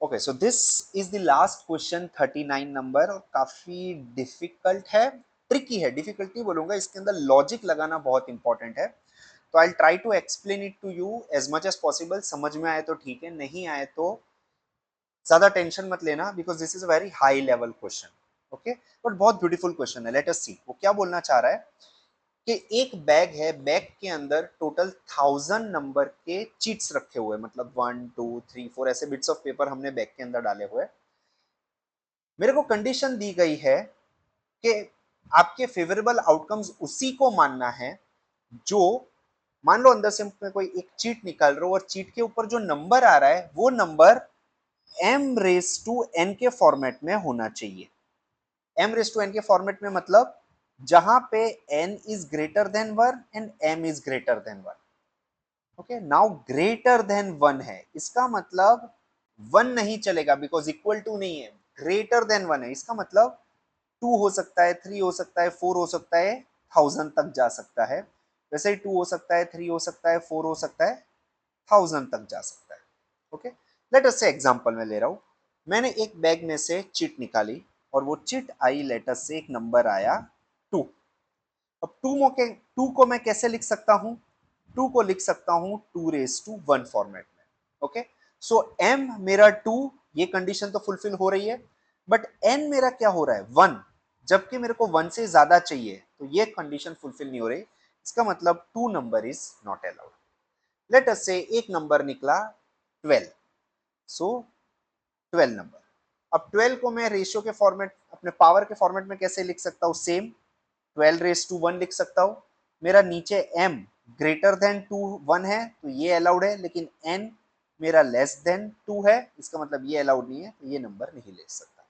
Okay, so this is the last question 39 number, और काफी difficult है, ट्रिकी है, डिफिकल्ट नहीं बोलूंगा, इसके अंदर लॉजिक लगाना बहुत इंपॉर्टेंट है। तो I try to explain it to you as much as possible. समझ में आए तो ठीक है, नहीं आए तो ज्यादा टेंशन मत लेना, because this is a very high level question. Okay, but बहुत ब्यूटीफुल क्वेश्चन है। लेट अस सी वो क्या बोलना चाह रहा है कि एक बैग है, बैग के अंदर टोटल 1000 नंबर के चीट्स रखे हुए हैं, मतलब 1 2 3 4 ऐसे बिट्स ऑफ पेपर हमने बैग के अंदर डाले हुए हैं। मेरे को कंडीशन दी गई है कि आपके फेवरेबल आउटकम्स उसी को मानना है जो, मान लो अंदर से मैं कोई एक चीट निकाल रहा हूं और चीट के ऊपर जो नंबर आ रहा है वो नंबर m⁻n के फॉर्मेट में होना चाहिए। m⁻n के फॉर्मेट में मतलब जहां पे n is greater than 1 and m is greater than 1। Okay, now greater than 1 है, इसका मतलब 1 नहीं चलेगा बिकॉज इक्वल टू नहीं है। ग्रेटर देन 1 है, इसका मतलब 2 हो सकता है, 3 हो सकता है, 4 हो सकता है, 1000 तक जा सकता है। वैसे ही 2 हो सकता है, 3 हो सकता है, 4 हो सकता है, 1000 तक जा सकता है। ओके, लेट अस से एग्जांपल में ले रहा हूं। मैंने एक बैग में से चिट निकाली और वो चिट आई, लेट अस से एक नंबर आया 2। अब 2 को मैं कैसे लिख सकता हूं? 2 को लिख सकता हूं 2 raised to 1 फॉर्मेट में। ओके, सो m मेरा 2, ये कंडीशन तो फुलफिल हो रही है, बट n मेरा क्या हो रहा है 1, जबकि मेरे को 1 से ज्यादा चाहिए, तो ये कंडीशन फुलफिल नहीं हो रही। इसका मतलब 2 number is not allowed. Let us से एक नंबर निकला 12, सो 12 नंबर। अब 12 को मैं रेशियो के फॉर्मेट, अपने पावर के फॉर्मेट में कैसे लिख सकता हूँ? सेम 12 raised to 1 लिख सकता हूँ। मेरा नीचे m ग्रेटर देन 2 1 है तो ये अलाउड है, लेकिन n मेरा लेस देन 2 है, इसका मतलब ये अलाउड नहीं है, तो ये नंबर नहीं ले सकता।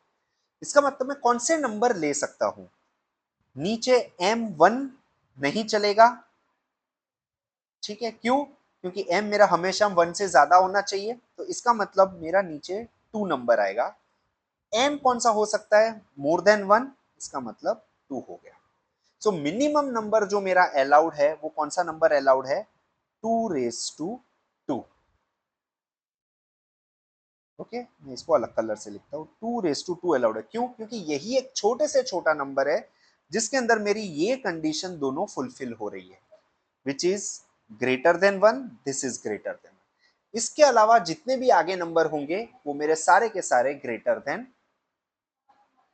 इसका मतलब मैं कौन से नंबर ले सकता हूँ? नीचे m1 नहीं चलेगा, ठीक है, क्यों? क्योंकि m मेरा हमेशा 1 से ज्यादा होना चाहिए, तो इसका मतलब मेरा नीचे 2 नंबर आएगा। m कौन सा हो सकता है? मोर देन 1, इसका मतलब 2 हो गया। सो मिनिमम नंबर जो मेरा अलाउड है वो कौन सा नंबर अलाउड है? 2 raised to 2। ओके, मैं इसको अलग कलर से लिखता हूँ, 2 raised to 2 अलाउड है। क्यों? क्योंकि यही एक छोटे से छोटा नंबर है जिसके अंदर मेरी ये कंडीशन दोनों फुलफिल हो रही है, which is greater than 1, this is greater than 1। इसके अलावा जितने भी आगे नंबर होंगे वो मेरे सारे के सारे ग्रेटर देन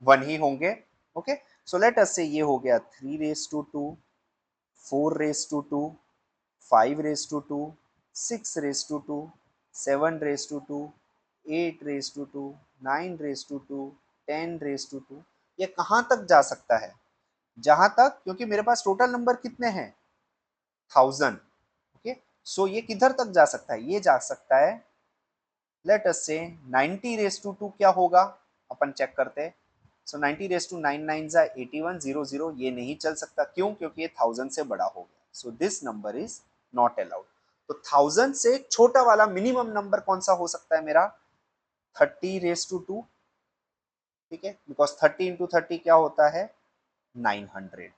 1 ही होंगे। ओके, सो लेट अस से ये हो गया 3 raised to 2, 4 raised to 2, 5 raised to 2, 6 raised to 2, 7 raised to 2, 8 raised to 2, 9 raised to 2, 10 raised to 2। ये कहां तक जा सकता है? जहां तक, क्योंकि मेरे पास टोटल नंबर कितने हैं? 1000। ओके, सो ये किधर तक जा सकता है? ये जा सकता है, लेट अस से 90 raised to 2 क्या होगा, अपन चेक करते हैं। सो 90 raised to 9 9 81 00, ये नहीं चल सकता। क्यों? क्योंकि ये 1000 से बड़ा हो गया, so this number is not allowed. तो 1000 से छोटा वाला मिनिमम नंबर कौन सा हो सकता है मेरा? 30 raised to 2, ठीक है, बिकॉज 30 into 30 क्या होता है? 900।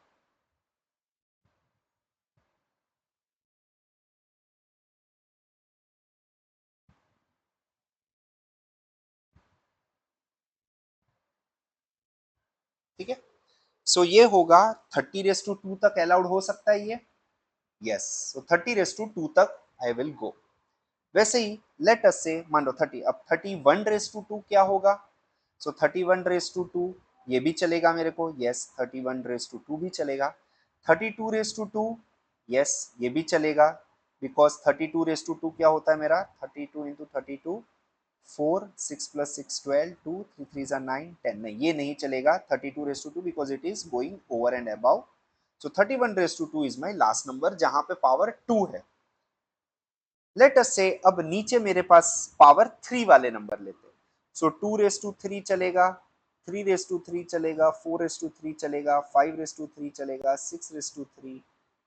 ठीक है, सो ये होगा 30 raised to 2 तक अलाउड हो सकता है ये। यस, सो 30 raised to 2 तक आई विल गो। वैसे ही लेट अस से मान लो 30, अब 31 raised to 2 क्या होगा? सो 31 raised to 2 ये भी चलेगा मेरे को, यस 31 raised to 2 भी चलेगा। 32 raised to 2, यस ये भी चलेगा, बिकॉज 32 raised to 2 क्या होता है मेरा? 32 into 32, 4 6 + 6 12, 2 3 3 9 10। नहीं, ये नहीं चलेगा 32 raised to 2, because it is going over and above. So 31 raised to 2 is my last number जहां पे पावर 2 है। लेट अस से अब नीचे मेरे पास पावर 3 वाले नंबर लेते हैं। सो 2 raised to 3 चलेगा, 3 raised to 3 चलेगा, 4 raised to 3 चलेगा, 5 raised to 3 चलेगा, 6 raised to 3,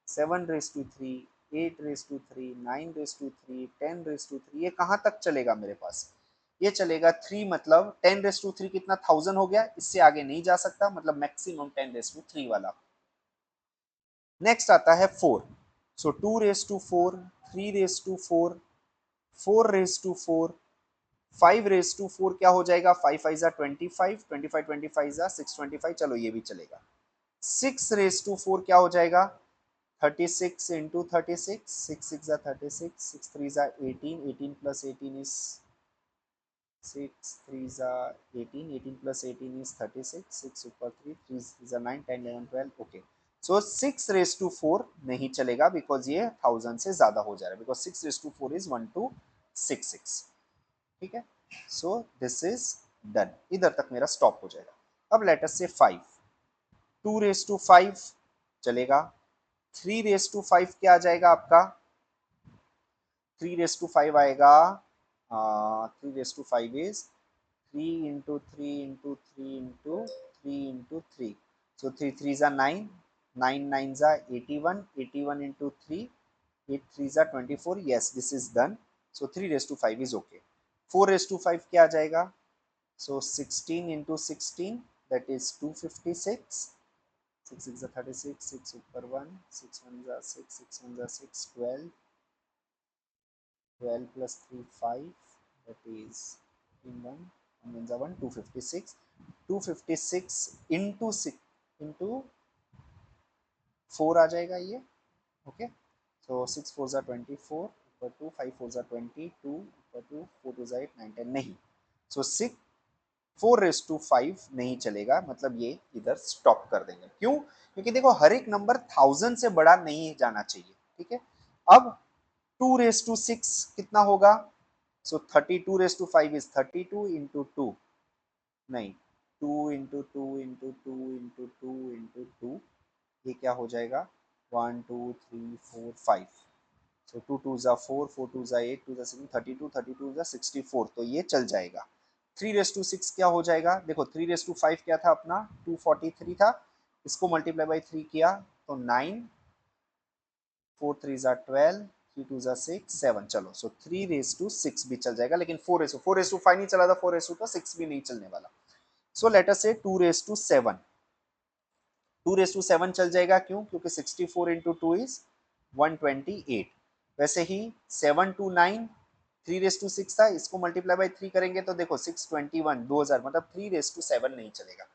7 raised to 3, 8 raised to 3, 9 raised to 3, 10 raised to 3। ये कहाँ तक चलेगा मेरे पास? ये चलेगा 3, मतलब 10 raised to 3 कितना? 1000 हो गया, इससे आगे नहीं जा सकता, मतलब मैक्सिमम 10 raised to 3 वाला। नेक्स्ट आता है 4। सो 2 raised to 4, 3 raised to 4, 4 raised to 4, 5 race to 4 क्या हो जाएगा, 5 5 जा 25, 25 25 जा 625, चलो ये भी चलेगा। 6 रेस टू 4 क्या हो जाएगा, 36 इंटू 36, 6 6 जा 36, 6 3 जा 18, 18 प्लस 18 इज 6 3 जा 18, 18 plus 18 is 36, 6 ऊपर 3, 3 is a 9, 10 11 12, okay. So 6 raised to 4 नहीं चलेगा because ये 1000 से ज्यादा हो जा रहा है, because 6 raised to 4 is 1266, ठीक है। So this is done, इधर तक मेरा स्टॉप हो जाएगा। अब लेट अस से 5, 2 raised to 5 चलेगा, 3 raised to 5 क्या आ जाएगा आपका, 3 raised to 5 आएगा, 3 raised to 5 is 3 into 3 into 3 into 3 into 3. So 3 3s are 9, 9 9s are 81, 81 into 3, 8 3s are 24. Yes, this is done. So 3 raised to 5 is okay. 4 raised to 5 क्या आ जाएगा? So 16 into 16, that is 256. 6 6 are 36, 6 ऊपर 1, 6 1s are 6, 6 1s are 6, 12. 12 plus 3 5, that is in 1 1 1 256, 256 into 6 into 4 आ जाएगा ये, okay. सो 6 4 जा 24 ऊपर 2, 5 4 जा 22 ऊपर 2, 4 2 जा 8 9 10 नहीं। सो 6 4 रेस टू 5 नहीं चलेगा, मतलब ये इधर स्टॉप कर देंगे। क्यों? क्योंकि देखो हर एक नंबर 1000 से बड़ा नहीं जाना चाहिए, ठीक है। अब 2 रेस टू 6 कितना होगा, सो 32 रेस टू 5 इज 32 इंटू 2, नहीं 2 इंटू 2 इंटू 2 इंटू 2 इंटू 2, ये क्या हो जाएगा 1 2 3 4 5, सो 2 2 जा 4, 4 2 जा 8, 2 जा 7, 32 32 जा 64, तो ये चल जाएगा। 3 रेस टू 6 क्या हो जाएगा, देखो 3 रेस टू 5 क्या था अपना 243 था, इसको मल्टीप्लाई बाई 3 किया तो 9, 4 3 जा 12, 3 2 जा 6 7, चलो सो 3 रेस टू 6 भी चल जाएगा, लेकिन 4 रेस टू 5 नहीं चला था, 4 रेस टू तो 6 भी नहीं चलने वाला। सो लेट अस से 2 रेस टू 7, 2 रेस टू 7 चल जाएगा, क्यों? क्योंकि 64 इंटू 2 इज 128। वैसे ही 7 टू 9, 3 रेस टू 6 था, इसको मल्टीप्लाई बाई 3 करेंगे तो देखो 621 2000, मतलब 3 रेस टू 7 नहीं चलेगा।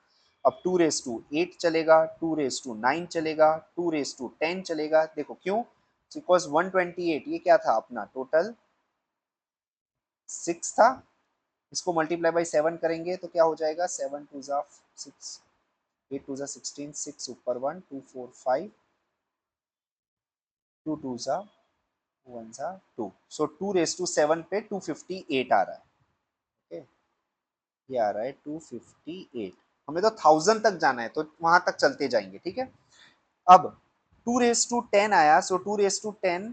अब 2 रेस टू 8 चलेगा, 2 रेस टू 9 चलेगा, 2 रेस टू 10 चलेगा, देखो क्यों? बिकॉज 128 ये क्या था अपना टोटल 6 था, इसको मल्टीप्लाई बाई 7 करेंगे तो क्या हो जाएगा 7 टू जा 6, 8 टू जा 16, 6 ऊपर 1 2 4 5, 2 टू जा 1 जा 2, सो 2 रेस टू 7 पे 258 आ रहा है, ओके ये आ रहा है 258। हमें तो 1000 तक जाना है तो वहां तक चलते जाएंगे, ठीक है। अब 2 रेस टू 10 आया, सो 2 रेस टू 10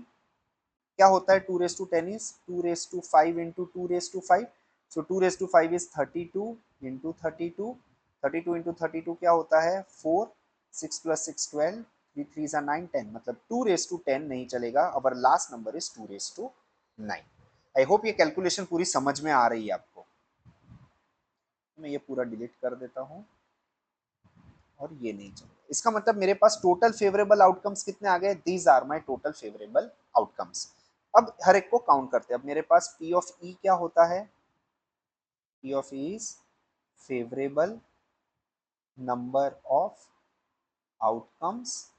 क्या होता है, 2 raise to 10 is 2 raise to 5 into 2 raise to 5, so 2 raise to 5 is 32 into 32, 32 into 32 क्या होता है 4, 6 प्लस 6 12, 3 3 जा 9 10, मतलब 2 रेस टू 10 नहीं चलेगा, our last number is 2 raise to 9। I hope ये कैलकुलेशन पूरी समझ में आ रही है आपको। मैं ये पूरा डिलीट कर देता हूँ और ये नहीं चलेगा, इसका मतलब मेरे पास टोटल फेवरेबल आउटकम्स कितने आ गए, these are my total favourable outcomes. अब हर एक को काउंट करते हैं। अब मेरे पास P ऑफ E क्या होता है, P of E is favourable number of outcomes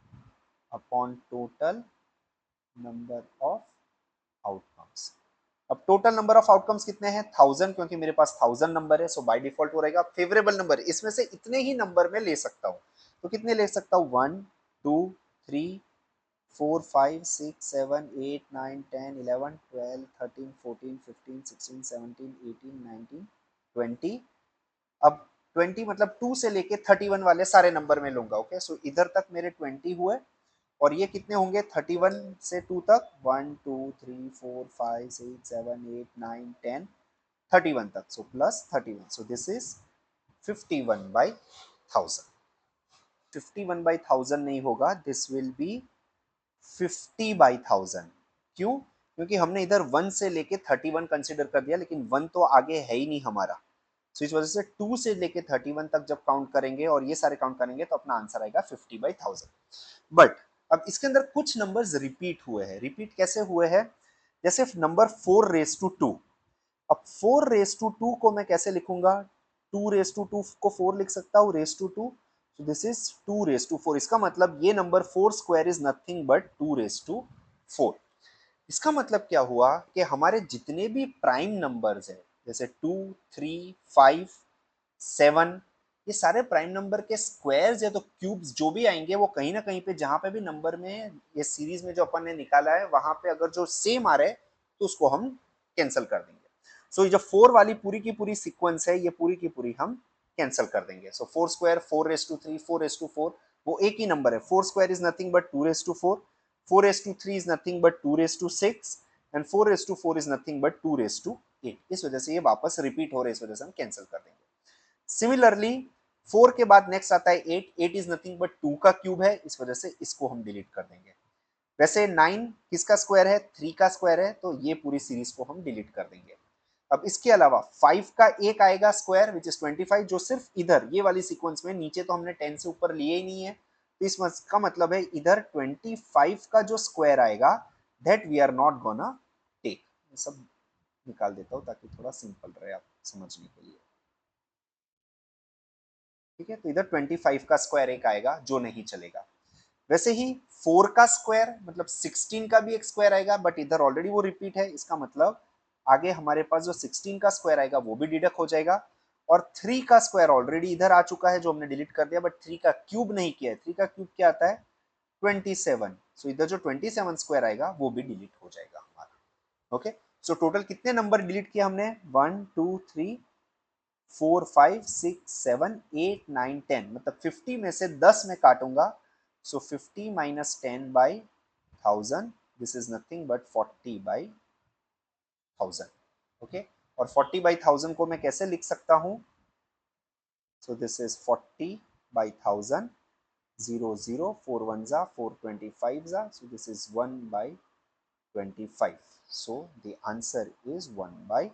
upon total number of outcomes. अब टोटल नंबर ऑफ आउटकम्स कितने हैं 1000, क्योंकि मेरे पास 1000 नंबर है, सो बाय डिफॉल्ट वो रहेगा फेवरेबल नंबर, इसमें से इतने ही नंबर में ले सकता हूँ। तो कितने ले सकता हूँ 1 2 3 4 5 6 7 8 9 10 11 12 13 14 15 16 17 18 19 20। अब 20 मतलब 2 से लेके 31 वाले सारे नंबर में लूंगा, ओके। सो इधर तक मेरे 20 हुए, और ये कितने होंगे 31 से 2 तक 1 2 3 4 5 6 7 8 9 10 31 तक, so plus 31, so this is 51/1000। 51/1000 नहीं होगा, दिस विल बी 50/1000। क्यों? क्योंकि हमने इधर 1 से लेके 31 कंसिडर कर दिया, लेकिन 1 तो आगे है ही नहीं हमारा, सो इस वजह से 2 से लेके 31 तक जब काउंट करेंगे और ये सारे काउंट करेंगे तो अपना आंसर आएगा 50/1000। बट अब इसके अंदर कुछ नंबर्स रिपीट हुए हैं। रिपीट कैसे हुए हैं, जैसे नंबर 4 रेस टू 2। अब 4 रेस टू 2 को मैं कैसे लिखूंगा? 2 रेस टू 2 को 4 लिख सकता हूँ, raise to 2, so this is 2 raise to 4। इसका मतलब ये नंबर 4 square is nothing but 2 raise to 4। इसका मतलब क्या हुआ कि हमारे जितने भी प्राइम नंबर्स हैं, जैसे 2, 3, 5, 7, ये सारे प्राइम नंबर के स्क्वायर्स या तो क्यूब्स जो भी आएंगे, वो कहीं ना कहीं पे जहां पे भी नंबर में ये सीरीज में जो अपन ने निकाला है वहां पे अगर जो सेम आ रहा है तो उसको हम कैंसिल कर देंगे। सो ये जो 4 वाली पूरी की पूरी सीक्वेंस है, ये पूरी की पूरी हम कैंसिल कर देंगे। So 4 square 4 raise to 3, 4 raise to 4, वो एक ही नंबर है। 4 square is nothing but 2 raise to 4, 4 raise to 3 is nothing but 2 raise to 6, and 4 raise to 4 is nothing but 2 raise to 8। इस वजह से ये वापस रिपीट हो रहे, इस वजह से हम कैंसिल कर देंगे। सिमिलरली 4 के बाद नेक्स्ट आता है 8, 8 इज नथिंग बट 2 का क्यूब है, इस वजह से इसको हम डिलीट कर देंगे। वैसे 9 किसका स्क्वायर है? 3 का स्क्वायर है, तो ये पूरी सीरीज को हम डिलीट कर देंगे। अब इसके अलावा 5 का एक आएगा स्क्वायर विच इज 25, जो सिर्फ इधर ये वाली सीक्वेंस में, नीचे तो हमने 10 से ऊपर लिए ही नहीं है, तो इसका मतलब है इधर 25 का जो स्क्वायर आएगा that we are not gonna take. सब निकाल देता हूँ ताकि थोड़ा सिंपल रहे आप समझने के लिए। ठीक है, तो इधर 25 का स्क्वायर एक आएगा जो नहीं चलेगा। वैसे ही 4 का स्क्वायर मतलब 16 का भी एक स्क्वायर आएगा, बट इधर ऑलरेडी वो रिपीट है, इसका मतलब आगे हमारे पास जो 16 का स्क्वायर आएगा वो भी डिडक्ट हो जाएगा। और 3 का स्क्वायर ऑलरेडी इधर आ चुका है जो हमने डिलीट कर दिया, बट 3 का क्यूब नहीं किया है। 3 का क्यूब क्या आता है? 27। सो इधर जो 27 स्क्वायर आएगा वो भी डिलीट हो जाएगा हमारा। ओके, सो टोटल कितने नंबर डिलीट किया हमने? 1 2 3 4 5 6 7 8 9 10, मतलब 50 में से 10 में काटूंगा, सो 50 minus 10 by 1000, this is nothing but 40 by 1000। Okay, और 40 बाई 1000 को मैं कैसे लिख सकता हूं? सो दिस इज 40 बाई 1000, 0 0 4 1 जा 4 25 जा, so this is 1 by 25, so the answer is 1 by